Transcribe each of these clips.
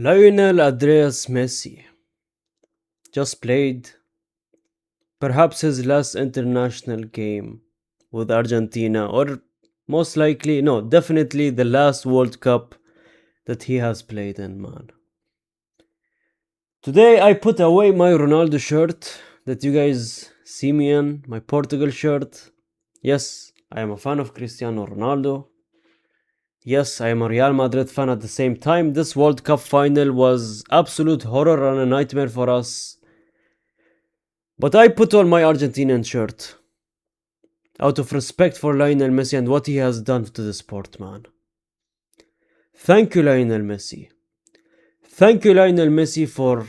Lionel Andreas Messi just played perhaps his last international game with Argentina, or most likely, no, definitely the last World Cup that he has played in, man. Today I put away my Ronaldo shirt that you guys see me in, my Portugal shirt. Yes, I am a fan of Cristiano Ronaldo. Yes, I am a Real Madrid fan at the same time. This World Cup final was absolute horror and a nightmare for us. But I put on my Argentinian shirt out of respect for Lionel Messi and what he has done to the sport, man. Thank you, Lionel Messi. Thank you, Lionel Messi, for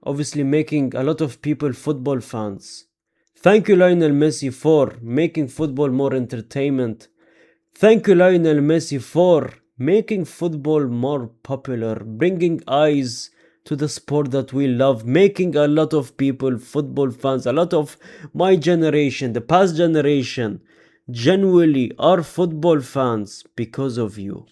obviously making a lot of people football fans. Thank you, Lionel Messi, for making football more entertainment. Thank you, Lionel Messi, for making football more popular, bringing eyes to the sport that we love, making a lot of people football fans, a lot of my generation, the past generation, genuinely are football fans because of you.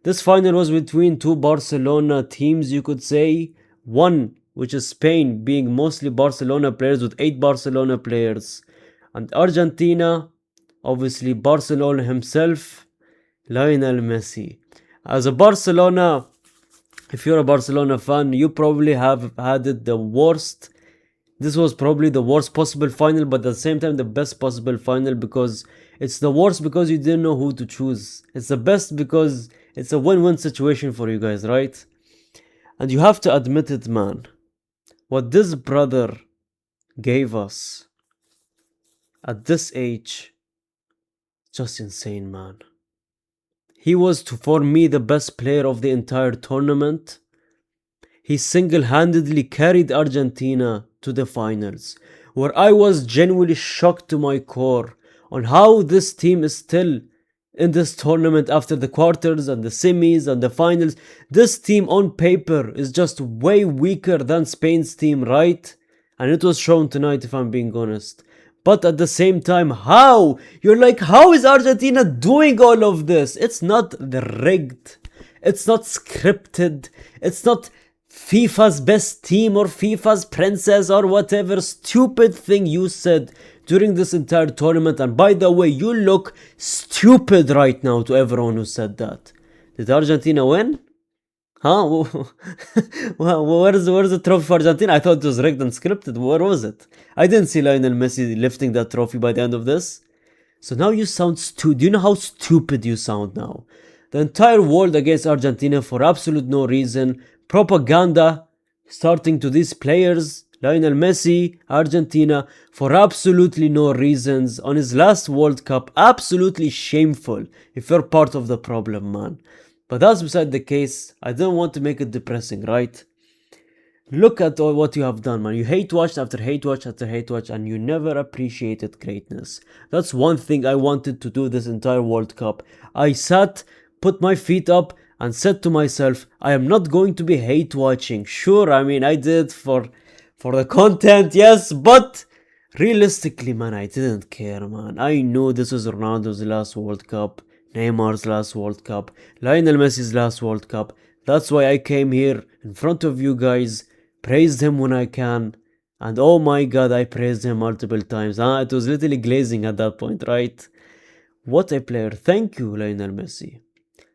This final was between two Barcelona teams, you could say. One, which is Spain, being mostly Barcelona players with 8 Barcelona players, and Argentina, obviously Barcelona himself, Lionel Messi. As a Barcelona, if you're a Barcelona fan, you probably have had it the worst. This was probably the worst possible final, but at the same time the best possible final, because it's the worst because you didn't know who to choose. It's the best because it's a win-win situation for you guys, right? And you have to admit it, man. What this brother gave us at this age, just insane, man. He was, for me, the best player of the entire tournament. He single-handedly carried Argentina to the finals, where I was genuinely shocked to my core on how this team is still in this tournament after the quarters and the semis and the finals. This team on paper is just way weaker than Spain's team, right? And it was shown tonight, if I'm being honest. But at the same time, how? You're like, how is Argentina doing all of this? It's not rigged. It's not scripted. It's not FIFA's best team or FIFA's princess or whatever stupid thing you said during this entire tournament. And by the way, you look stupid right now to everyone who said that. Did Argentina win? Huh? Well, where's the trophy for Argentina? I thought it was rigged and scripted. Where was it? I didn't see Lionel Messi lifting that trophy by the end of this. So now you sound stupid. Do you know how stupid you sound now? The entire world against Argentina for absolute no reason. Propaganda starting to these players. Lionel Messi, Argentina, for absolutely no reasons on his last World Cup. Absolutely shameful if you're part of the problem, man. But that's beside the case. I don't want to make it depressing, right? Look at all what you have done, man. You hate watch after hate watch after hate watch, and you never appreciated greatness. That's one thing I wanted to do this entire World Cup. I sat, put my feet up, and said to myself, I am not going to be hate watching. Sure, I mean, I did for the content, yes, but realistically, man, I didn't care, man. I knew this was Ronaldo's last World Cup, Neymar's last World Cup, Lionel Messi's last World Cup. That's why I came here in front of you guys, praised him when I can, and oh my god, I praised him multiple times. It was literally glazing at that point, right? What a player. Thank you, Lionel Messi.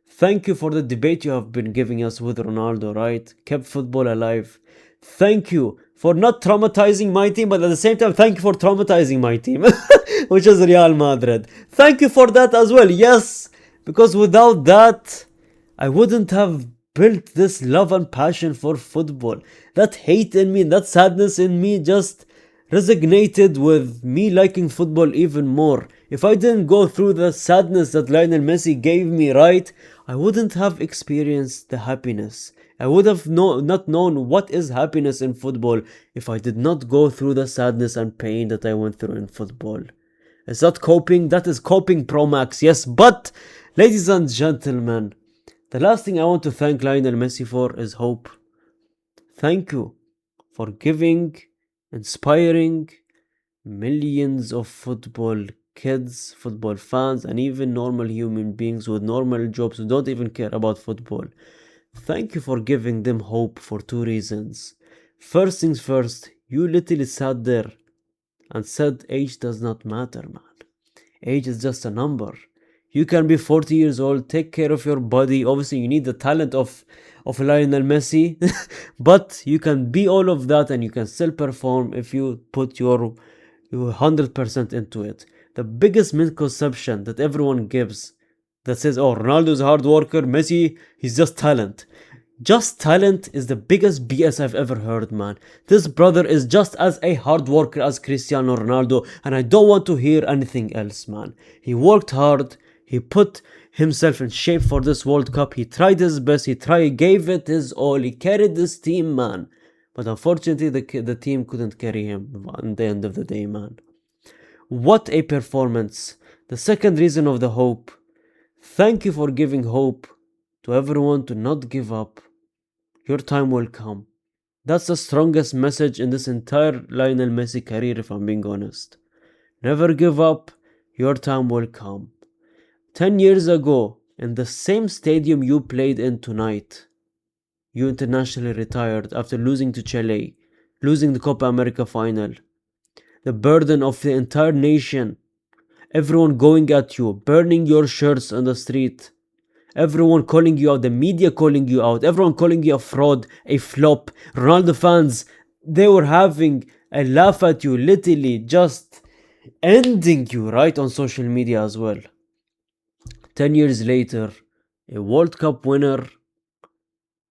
Thank you for the debate you have been giving us with Ronaldo, right? Kept football alive. Thank you for not traumatizing my team, but at the same time, thank you for traumatizing my team, which is Real Madrid. Thank you for that as well, yes, because without that, I wouldn't have built this love and passion for football. That hate in me, that sadness in me just resonated with me liking football even more. If I didn't go through the sadness that Lionel Messi gave me, right, I wouldn't have experienced the happiness. I would have not known what is happiness in football if I did not go through the sadness and pain that I went through in football. Is that coping? That is coping Pro Max, yes. But, ladies and gentlemen, the last thing I want to thank Lionel Messi for is hope. Thank you for giving, inspiring millions of football kids, football fans, and even normal human beings with normal jobs who don't even care about football. Thank you for giving them hope for two reasons. First things first, you literally sat there and said age does not matter, man. Age is just a number. You can be 40 years old, take care of your body. Obviously, you need the talent of Lionel Messi, but you can be all of that and you can still perform if you put your 100% into it. The biggest misconception that everyone gives that says, oh, Ronaldo's a hard worker, Messi, he's just talent. Just talent is the biggest BS I've ever heard, man. This brother is just as a hard worker as Cristiano Ronaldo, and I don't want to hear anything else, man. He worked hard, he put himself in shape for this World Cup, he tried his best, gave it his all, he carried this team, man. But unfortunately, the team couldn't carry him at the end of the day, man. What a performance. The second reason of the hope. Thank you for giving hope to everyone to not give up. Your time will come. That's the strongest message in this entire Lionel Messi career, if I'm being honest. Never give up. Your time will come. 10 years ago, in the same stadium you played in tonight, you internationally retired after losing to Chile, losing the Copa America final. The burden of the entire nation, everyone going at you, burning your shirts on the street, everyone calling you out, the media calling you out, everyone calling you a fraud, a flop. Ronaldo fans, they were having a laugh at you, literally just ending you right on social media as well. 10 years later, a World Cup winner,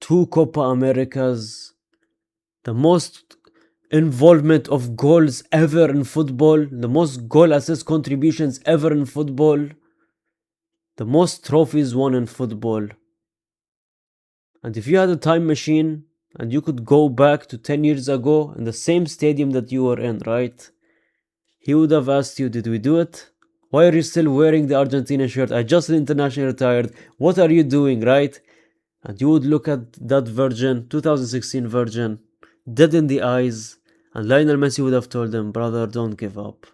2 Copa Americas, the most involvement of goals ever in football, the most goal assist contributions ever in football, the most trophies won in football. And if you had a time machine and you could go back to 10 years ago in the same stadium that you were in, right? He would have asked you, did we do it? Why are you still wearing the Argentina shirt? I just internationally retired. What are you doing, right? And you would look at that version, 2016 version, dead in the eyes, and Lionel Messi would have told him, brother, don't give up.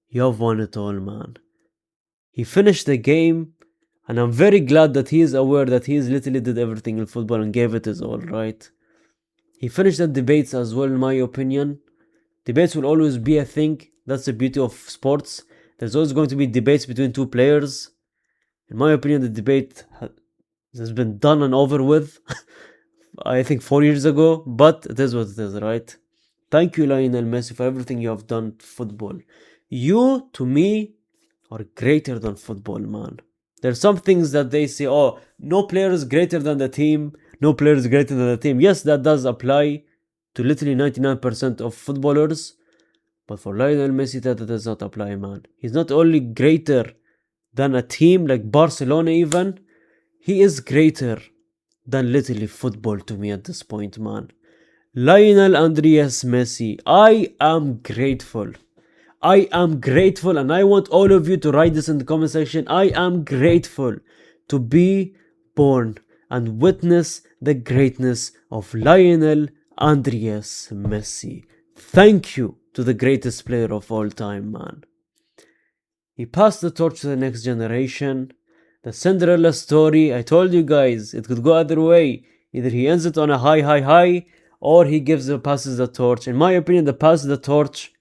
You have won it all, man. He finished the game, and I'm very glad that he is aware that he literally did everything in football and gave it his all, right? He finished the debates as well, in my opinion. Debates will always be a thing. That's the beauty of sports. There's always going to be debates between two players. In my opinion, the debate has been done and over with. I think 4 years ago, but it is what it is, right? Thank you, Lionel Messi, for everything you have done to football. You, to me, are greater than football, man. There's some things that they say, oh, no player is greater than the team. No player is greater than the team. Yes, that does apply to literally 99% of footballers. But for Lionel Messi, that does not apply, man. He's not only greater than a team like Barcelona even, he is greater than literally football to me at this point, man. Lionel Andreas Messi, I am grateful. I am grateful, and I want all of you to write this in the comment section. I am grateful to be born and witness the greatness of Lionel Andreas Messi. Thank you to the greatest player of all time, man. He passed the torch to the next generation. The Cinderella story, I told you guys, it could go either way. Either he ends it on a high, or he passes the torch. In my opinion, the pass the torch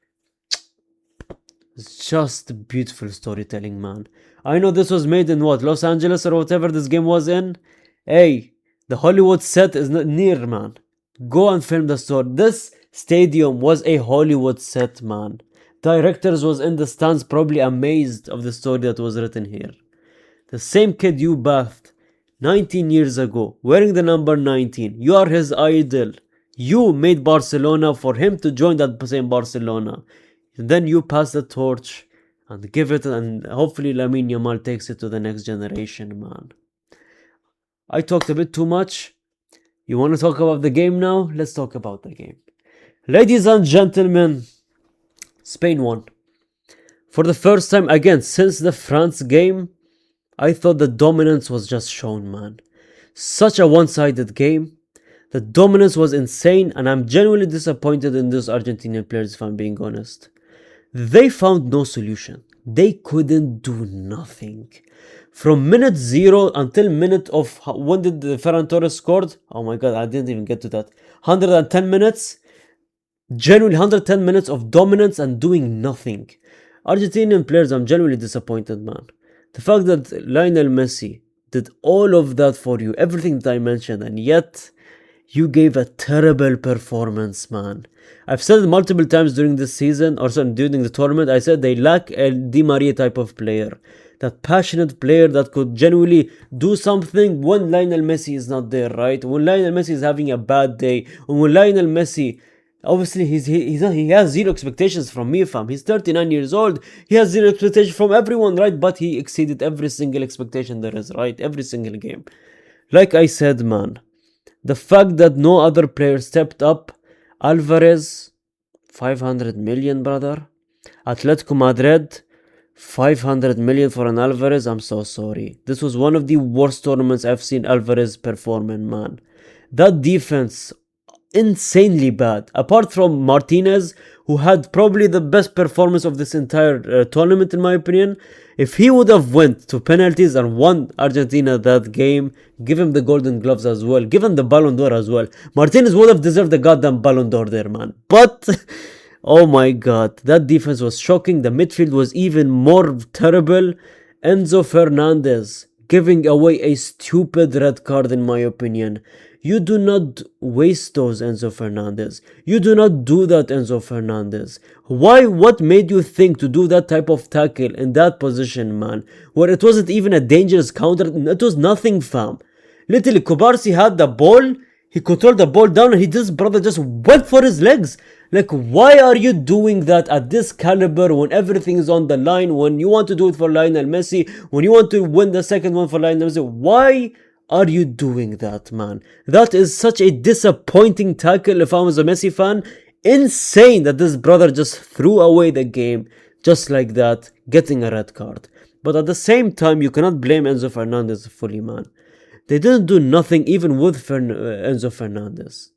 is just beautiful storytelling, man. I know this was made in what, Los Angeles or whatever this game was in? Hey, the Hollywood set is not near, man. Go and film the story. This stadium was a Hollywood set, man. Directors was in the stands probably amazed of the story that was written here. The same kid you bathed 19 years ago, wearing the number 19. You are his idol. You made Barcelona for him to join that same Barcelona. And then you pass the torch and give it, and hopefully Lamine Yamal takes it to the next generation, man. I talked a bit too much. You want to talk about the game now? Let's talk about the game. Ladies and gentlemen, Spain won. For the first time again since the France game, I thought the dominance was just shown, man. Such a one-sided game. The dominance was insane, and I'm genuinely disappointed in those Argentinian players, if I'm being honest. They found no solution. They couldn't do nothing. From minute 0 until minute of when did Ferran Torres scored? Oh my god, I didn't even get to that. 110 minutes. Genuinely 110 minutes of dominance and doing nothing. Argentinian players, I'm genuinely disappointed, man. The fact that Lionel Messi did all of that for you, everything that I mentioned, and yet you gave a terrible performance, man. I've said it multiple times during this season, or sorry, during the tournament, I said they lack a Di Maria type of player. That passionate player that could genuinely do something when Lionel Messi is not there, right? When Lionel Messi is having a bad day, and when Lionel Messi, obviously he has zero expectations from me, fam. He's 39 years old. He has zero expectations from everyone, right? But he exceeded every single expectation there is, right? Every single game. Like I said, man, the fact that no other player stepped up. Alvarez, 500 million, brother. Atletico Madrid, 500 million for an Alvarez. I'm so sorry. This was one of the worst tournaments I've seen Alvarez perform in, man. That defense, insanely bad. Apart from Martinez, who had probably the best performance of this entire tournament in my opinion. If he would have went to penalties and won Argentina that game, give him the golden gloves as well, give him the Ballon d'Or as well. Martinez would have deserved the goddamn Ballon d'Or there, man. But oh my god, that defense was shocking. The midfield was even more terrible. Enzo Fernandez giving away a stupid red card in my opinion. You do not waste those, Enzo Fernandez. You do not do that, Enzo Fernandez. Why? What made you think to do that type of tackle in that position, man? Where it wasn't even a dangerous counter. It was nothing, fam. Literally, Kubarsi had the ball. He controlled the ball down and his brother just went for his legs. Like, why are you doing that at this caliber when everything is on the line? When you want to do it for Lionel Messi? When you want to win the second one for Lionel Messi? Why are you doing that, man? That is such a disappointing tackle if I was a Messi fan. Insane that this brother just threw away the game just like that, getting a red card. But at the same time, you cannot blame Enzo Fernandez fully, man. They didn't do nothing even with Enzo Fernandez.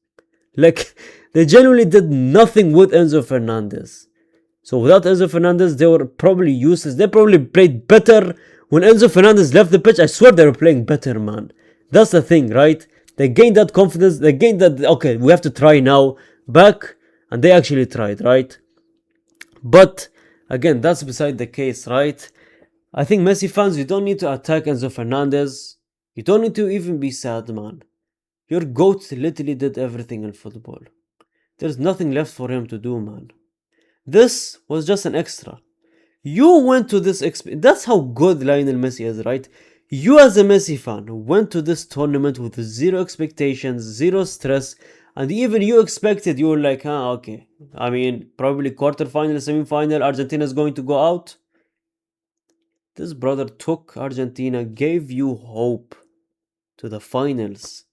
Like, they genuinely did nothing with Enzo Fernandez. So without Enzo Fernandez, they were probably useless. They probably played better. When Enzo Fernandez left the pitch, I swear they were playing better, man. That's the thing, right? They gained that confidence. They gained that, okay, we have to try now. Back. And they actually tried, right? But, again, that's beside the case, right? I think Messi fans, you don't need to attack Enzo Fernandez. You don't need to even be sad, man. Your GOAT literally did everything in football. There's nothing left for him to do, man. This was just an extra. You went to this that's how good Lionel Messi is, right? You as a Messi fan went to this tournament with zero expectations, zero stress, and even you expected, you were like, okay. I mean, probably quarterfinal, semi-final, Argentina is going to go out. This brother took Argentina, gave you hope to the finals.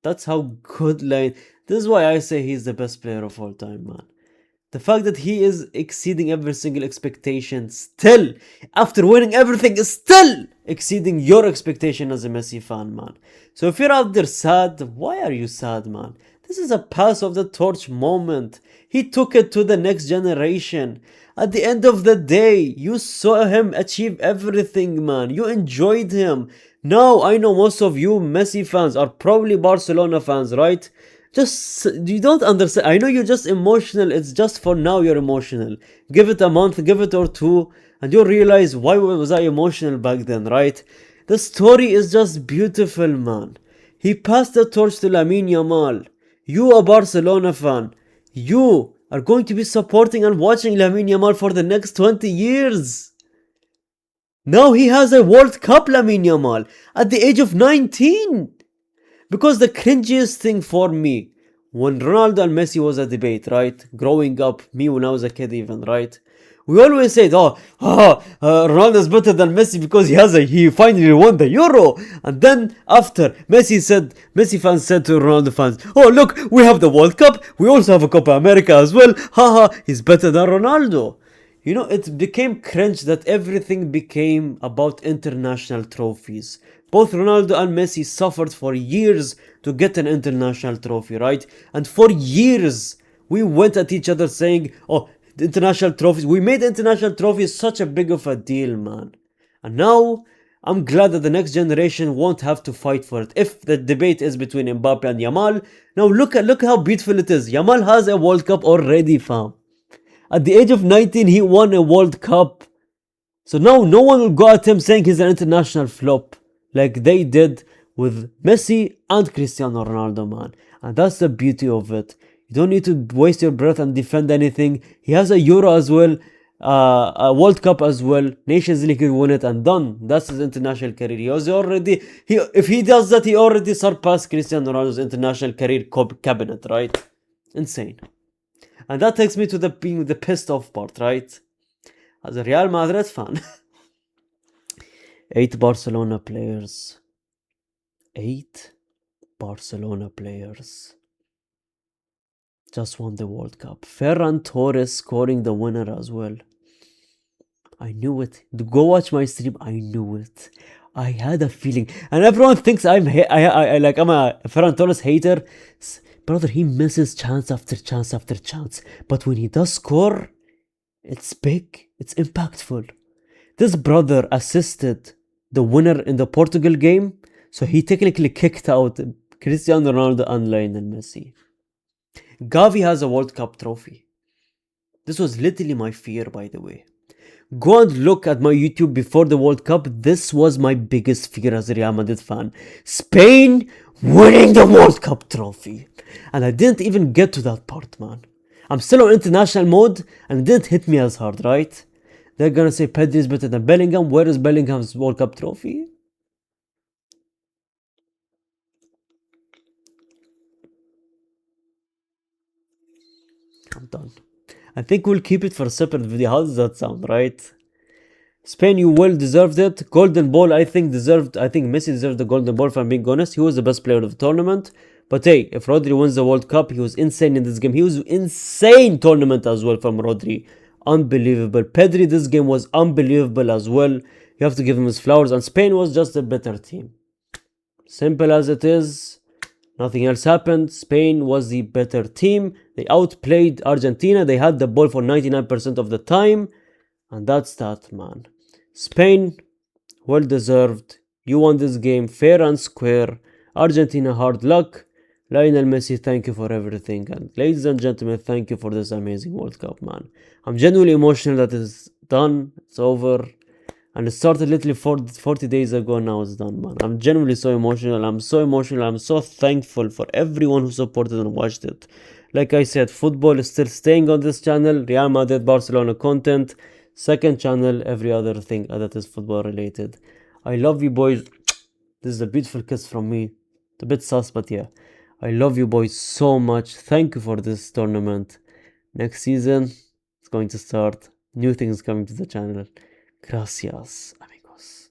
That's how good This is why I say he's the best player of all time, man. The fact that he is exceeding every single expectation still, after winning everything, is still exceeding your expectation as a Messi fan, man. So if you're out there sad, why are you sad, man? This is a pass of the torch moment. He took it to the next generation. At the end of the day, you saw him achieve everything, man. You enjoyed him. Now, I know most of you Messi fans are probably Barcelona fans, right? You don't understand. I know you're just emotional. It's just for now you're emotional. Give it a month, give it or two, and you'll realize why was I emotional back then, right? The story is just beautiful, man. He passed the torch to Lamine Yamal. You, a Barcelona fan, you are going to be supporting and watching Lamine Yamal for the next 20 years. Now he has a World Cup, Lamine Yamal, at the age of 19. Because the cringiest thing for me, when Ronaldo and Messi was a debate, right? Growing up, me when I was a kid even, right? We always said, Ronaldo is better than Messi because he finally won the Euro. And then after, Messi fans said to Ronaldo fans, oh look, we have the World Cup, we also have a Copa America as well. He's better than Ronaldo. You know, it became cringe that everything became about international trophies. Both Ronaldo and Messi suffered for years to get an international trophy, right? And for years, we went at each other saying, oh, the international trophies. We made international trophies such a big of a deal, man. And now I'm glad that the next generation won't have to fight for it. If the debate is between Mbappe and Yamal, now look how beautiful it is. Yamal has a World Cup already, fam. At the age of 19, he won a World Cup. So now no one will go at him saying he's an international flop like they did with Messi and Cristiano Ronaldo, man. And that's the beauty of it. You don't need to waste your breath and defend anything. He has a Euro as well, a World Cup as well. Nations League, he won it and done. That's his international career. He was already, if he does that, he already surpassed Cristiano Ronaldo's international career cabinet, right? Insane. And that takes me to the being the pissed off part, right? As a Real Madrid fan, 8 Barcelona players. 8 Barcelona players just won the World Cup. Ferran Torres scoring the winner as well. I knew it. Go watch my stream. I knew it. I had a feeling, and everyone thinks I'm a Ferran Torres hater. Brother, he misses chance after chance after chance, but when he does score, it's big. It's impactful. This brother assisted the winner in the Portugal game, so he technically kicked out Cristiano Ronaldo and Lionel Messi. Gavi has a World Cup trophy. This was literally my fear, by the way. Go and look at my YouTube before the World Cup. This was my biggest fear as a Real Madrid fan. Spain winning the World Cup trophy. And I didn't even get to that part, man. I'm still on international mode and it didn't hit me as hard, right? They're gonna say Pedri is better than Bellingham. Where is Bellingham's World Cup trophy? I'm done. I think we'll keep it for a separate video. How does that sound, right? Spain, you well deserved it. Golden Ball, I think Messi deserved the Golden Ball, if I'm being honest. He was the best player of the tournament. But hey, if Rodri wins the World Cup, he was insane in this game. He was insane tournament as well from Rodri. Unbelievable. Pedri, this game was unbelievable as well. You have to give him his flowers. And Spain was just a better team. Simple as it is. Nothing else happened. Spain was the better team. They outplayed Argentina. They had the ball for 99% of the time. And that's that, man. Spain, well deserved. You won this game fair and square. Argentina, hard luck. Lionel Messi, thank you for everything. And ladies and gentlemen, thank you for this amazing World Cup, man. I'm genuinely emotional that it's done. It's over. And it started literally 40 days ago. Now it's done, man. I'm genuinely so emotional. I'm so thankful for everyone who supported and watched it. Like I said, football is still staying on this channel. Real Madrid, Barcelona content. Second channel, every other thing that is football related. I love you boys. This is a beautiful kiss from me. It's a bit sus, but yeah. I love you boys so much. Thank you for this tournament. Next season, it's going to start. New things coming to the channel. Gracias, amigos.